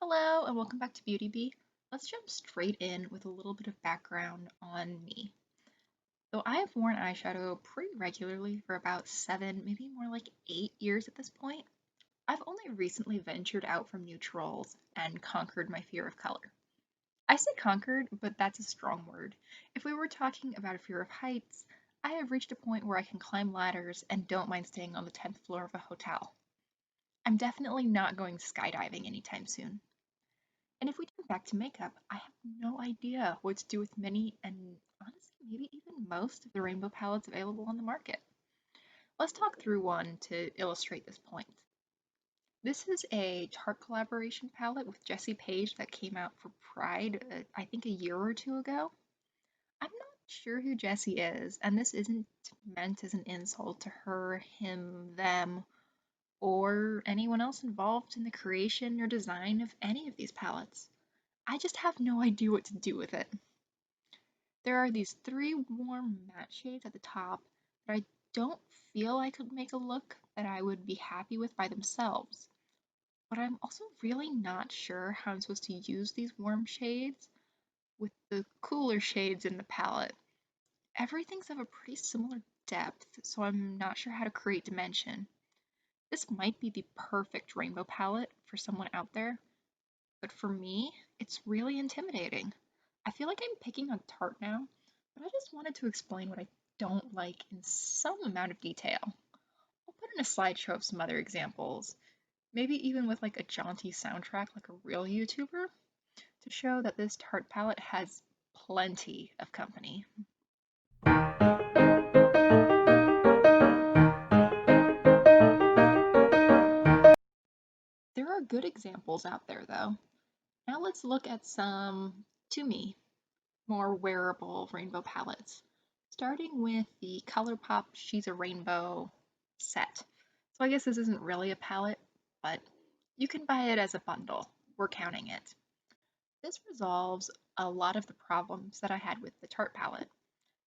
Hello and welcome back to Beauty Bee. Let's jump straight in with a little bit of background on me. Though I have worn eyeshadow pretty regularly for about 7, maybe more like 8 years at this point, I've only recently ventured out from neutrals and conquered my fear of color. I say conquered, but that's a strong word. If we were talking about a fear of heights, I have reached a point where I can climb ladders and don't mind staying on the 10th floor of a hotel. I'm definitely not going skydiving anytime soon. And if we turn back to makeup, I have no idea what to do with many and honestly, maybe even most of the rainbow palettes available on the market. Let's talk through one to illustrate this point. This is a Tarte collaboration palette with Jessie Page that came out for Pride, I think a year or two ago. I'm not sure who Jessie is, and this isn't meant as an insult to her, him, them, or anyone else involved in the creation or design of any of these palettes. I just have no idea what to do with it. There are these three warm matte shades at the top that I don't feel I could make a look that I would be happy with by themselves. But I'm also really not sure how I'm supposed to use these warm shades with the cooler shades in the palette. Everything's of a pretty similar depth, so I'm not sure how to create dimension. This might be the perfect rainbow palette for someone out there, but for me, it's really intimidating. I feel like I'm picking on Tarte now, but I just wanted to explain what I don't like in some amount of detail. I'll put in a slideshow of some other examples, maybe even with like a jaunty soundtrack like a real YouTuber, to show that this Tarte palette has plenty of company. There are good examples out there though. Now let's look at some, to me, more wearable rainbow palettes, starting with the ColourPop She's a Rainbow set. So I guess this isn't really a palette, but you can buy it as a bundle. We're counting it. This resolves a lot of the problems that I had with the Tarte palette.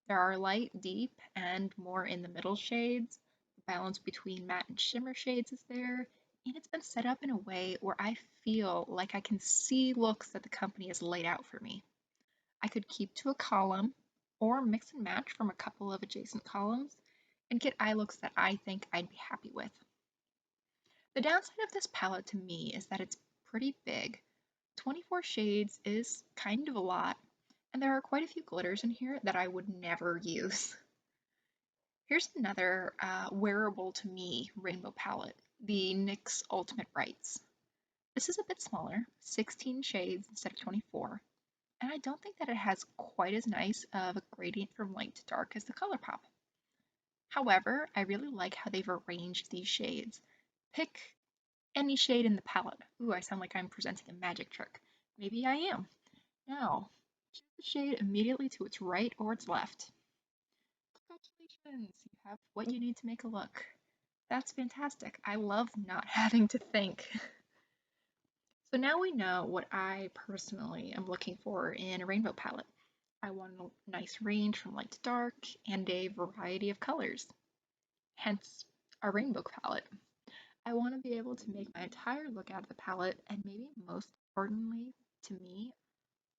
There are light, deep, and more in the middle shades. The balance between matte and shimmer shades is there, and it's been set up in a way where I feel like I can see looks that the company has laid out for me. I could keep to a column or mix and match from a couple of adjacent columns and get eye looks that I think I'd be happy with. The downside of this palette to me is that it's pretty big. 24 shades is kind of a lot, and there are quite a few glitters in here that I would never use. Here's another wearable to me rainbow palette, the NYX Ultimate Brights. This is a bit smaller, 16 shades instead of 24, and I don't think that it has quite as nice of a gradient from light to dark as the ColourPop. However, I really like how they've arranged these shades. Pick any shade in the palette. Ooh, I sound like I'm presenting a magic trick. Maybe I am. Now, choose the shade immediately to its right or its left. Congratulations, you have what you need to make a look. That's fantastic. I love not having to think. So now we know what I personally am looking for in a rainbow palette. I want a nice range from light to dark and a variety of colors, hence a rainbow palette. I want to be able to make my entire look out of the palette, and maybe most importantly to me,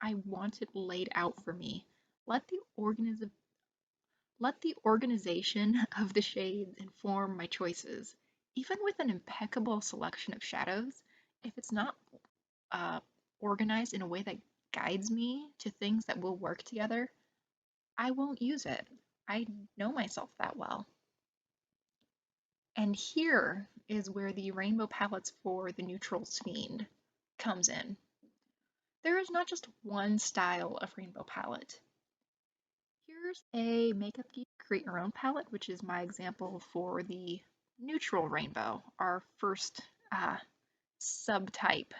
I want it laid out for me. Let the let the organization of the shades inform my choices. Even with an impeccable selection of shadows, if it's not uh, organized in a way that guides me to things that will work together, I won't use it. I know myself that well. And here is where the rainbow palettes for the neutrals fiend comes in. There is not just one style of rainbow palette. Here's a Makeup Geek Create Your Own palette, which is my example for the neutral rainbow, our first subtype.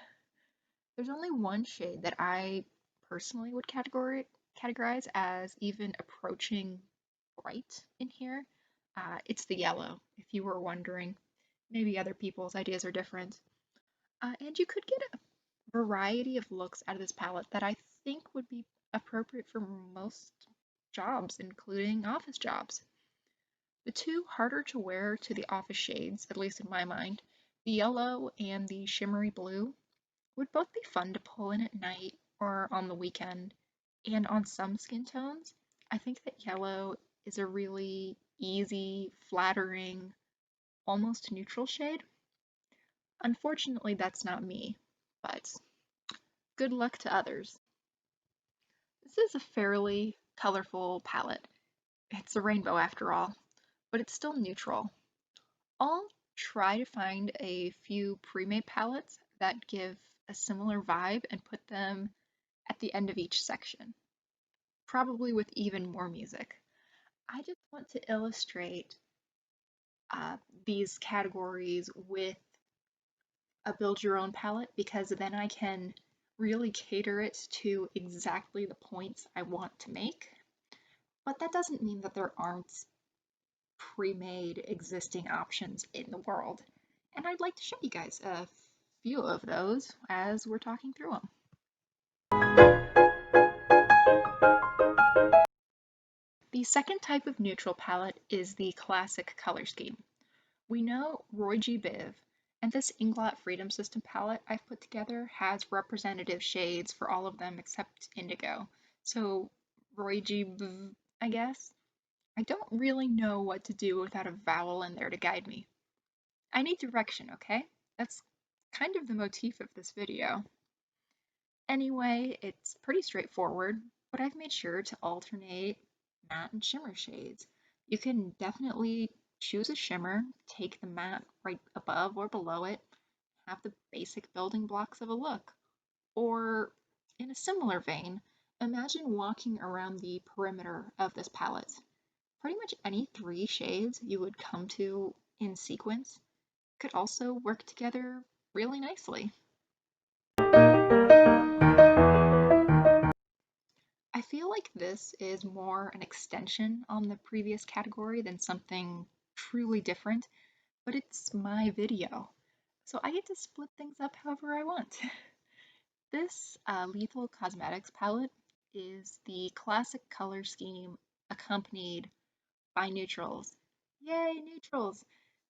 There's only one shade that I personally would categorize as even approaching bright in here. It's the yellow, if you were wondering. Maybe other people's ideas are different. And you could get a variety of looks out of this palette that I think would be appropriate for most jobs, including office jobs. The two harder to wear to the office shades, at least in my mind, the yellow and the shimmery blue, Would both be fun to pull in at night or on the weekend. And on some skin tones, I think that yellow is a really easy, flattering, almost neutral shade. Unfortunately, that's not me, but good luck to others. This is a fairly colorful palette. It's a rainbow after all, but it's still neutral. I'll try to find a few pre-made palettes that give a similar vibe and put them at the end of each section, probably with even more music. I just want to illustrate uh, these categories with a build your own palette because then I can really cater it to exactly the points I want to make. But that doesn't mean that there aren't pre-made existing options in the world. And I'd like to show you guys a few of those as we're talking through them. The second type of neutral palette is the classic color scheme. We know Roy G. Biv, and this Inglot Freedom System palette I've put together has representative shades for all of them except indigo. So Roy G. Biv, I guess. I don't really know what to do without a vowel in there to guide me. I need direction, okay? That's kind of the motif of this video. Anyway, it's pretty straightforward, but I've made sure to alternate matte and shimmer shades. You can definitely choose a shimmer, take the matte right above or below it, have the basic building blocks of a look. Or, in a similar vein, imagine walking around the perimeter of this palette. Pretty much any three shades you would come to in sequence could also work together really nicely. I feel like this is more an extension on the previous category than something truly different, but it's my video, so I get to split things up however I want. This Lethal Cosmetics palette is the classic color scheme accompanied by neutrals. Yay, neutrals!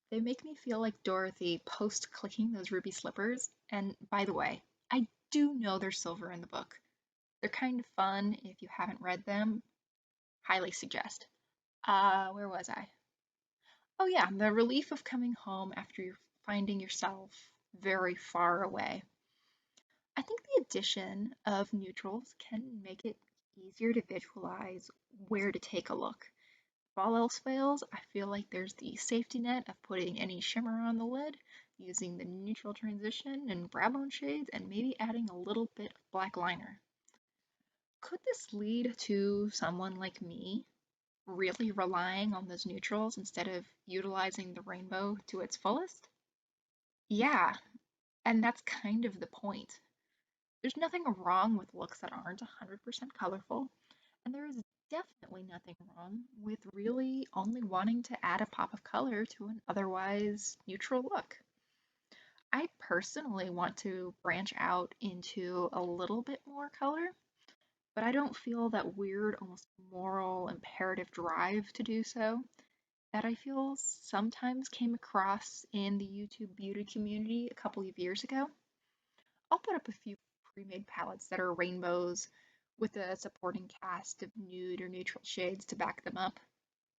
They make me feel like Dorothy post clicking those ruby slippers, and by the way, I do know there's silver in the book. They're kind of fun if you haven't read them. Highly suggest. Where was I? Oh yeah, the relief of coming home after you're finding yourself very far away. I think the addition of neutrals can make it easier to visualize where to take a look. If all else fails, I feel like there's the safety net of putting any shimmer on the lid, using the neutral transition and brow bone shades, and maybe adding a little bit of black liner. Could this lead to someone like me really relying on those neutrals instead of utilizing the rainbow to its fullest? Yeah, and that's kind of the point. There's nothing wrong with looks that aren't 100% colorful, and there is definitely nothing wrong with really only wanting to add a pop of color to an otherwise neutral look. I personally want to branch out into a little bit more color, but I don't feel that weird, almost moral imperative drive to do so that I feel sometimes came across in the YouTube beauty community a couple of years ago. I'll put up a few pre-made palettes that are rainbows with a supporting cast of nude or neutral shades to back them up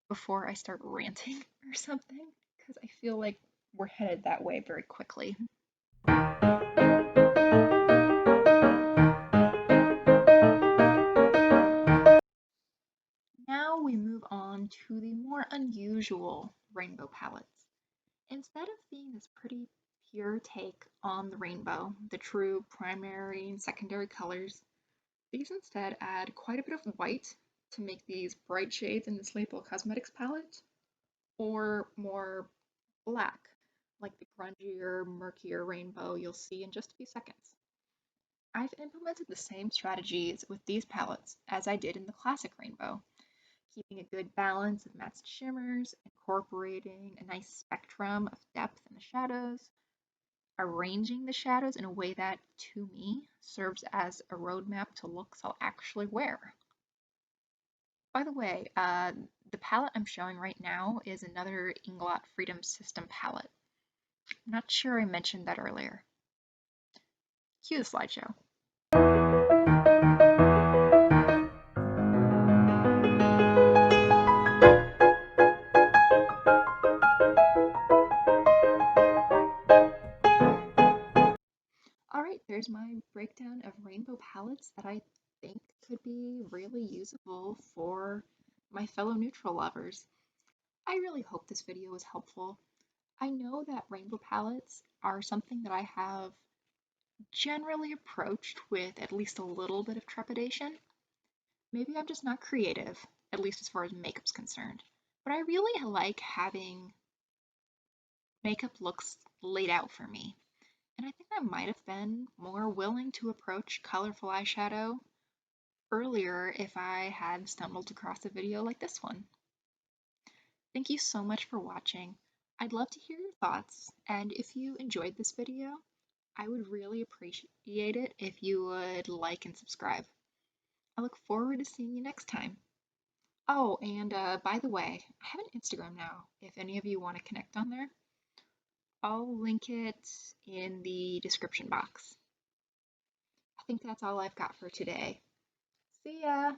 before I start ranting or something, because I feel like we're headed that way very quickly. Now we move on to the more unusual rainbow palettes. Instead of being this pretty pure take on the rainbow, the true primary and secondary colors, these instead add quite a bit of white to make these bright shades in this Lethal Cosmetics palette, or more black, like the grungier, murkier rainbow you'll see in just a few seconds. I've implemented the same strategies with these palettes as I did in the classic rainbow, keeping a good balance of mattes and shimmers, incorporating a nice spectrum of depth in the shadows, arranging the shadows in a way that, to me, serves as a roadmap to looks I'll actually wear. By the way, the palette I'm showing right now is another Inglot Freedom System palette. I'm not sure I mentioned that earlier. Cue the slideshow. Alright, there's my breakdown of rainbow palettes that I think could be really usable for my fellow neutral lovers. I really hope this video was helpful. I know that rainbow palettes are something that I have generally approached with at least a little bit of trepidation. Maybe I'm just not creative, at least as far as makeup's concerned. But I really like having makeup looks laid out for me. And I think I might have been more willing to approach colorful eyeshadow earlier if I had stumbled across a video like this one. Thank you so much for watching. I'd love to hear your thoughts, and if you enjoyed this video, I would really appreciate it if you would like and subscribe. I look forward to seeing you next time. Oh, and by the way, I have an Instagram now, if any of you want to connect on there. I'll link it in the description box. I think that's all I've got for today. See ya!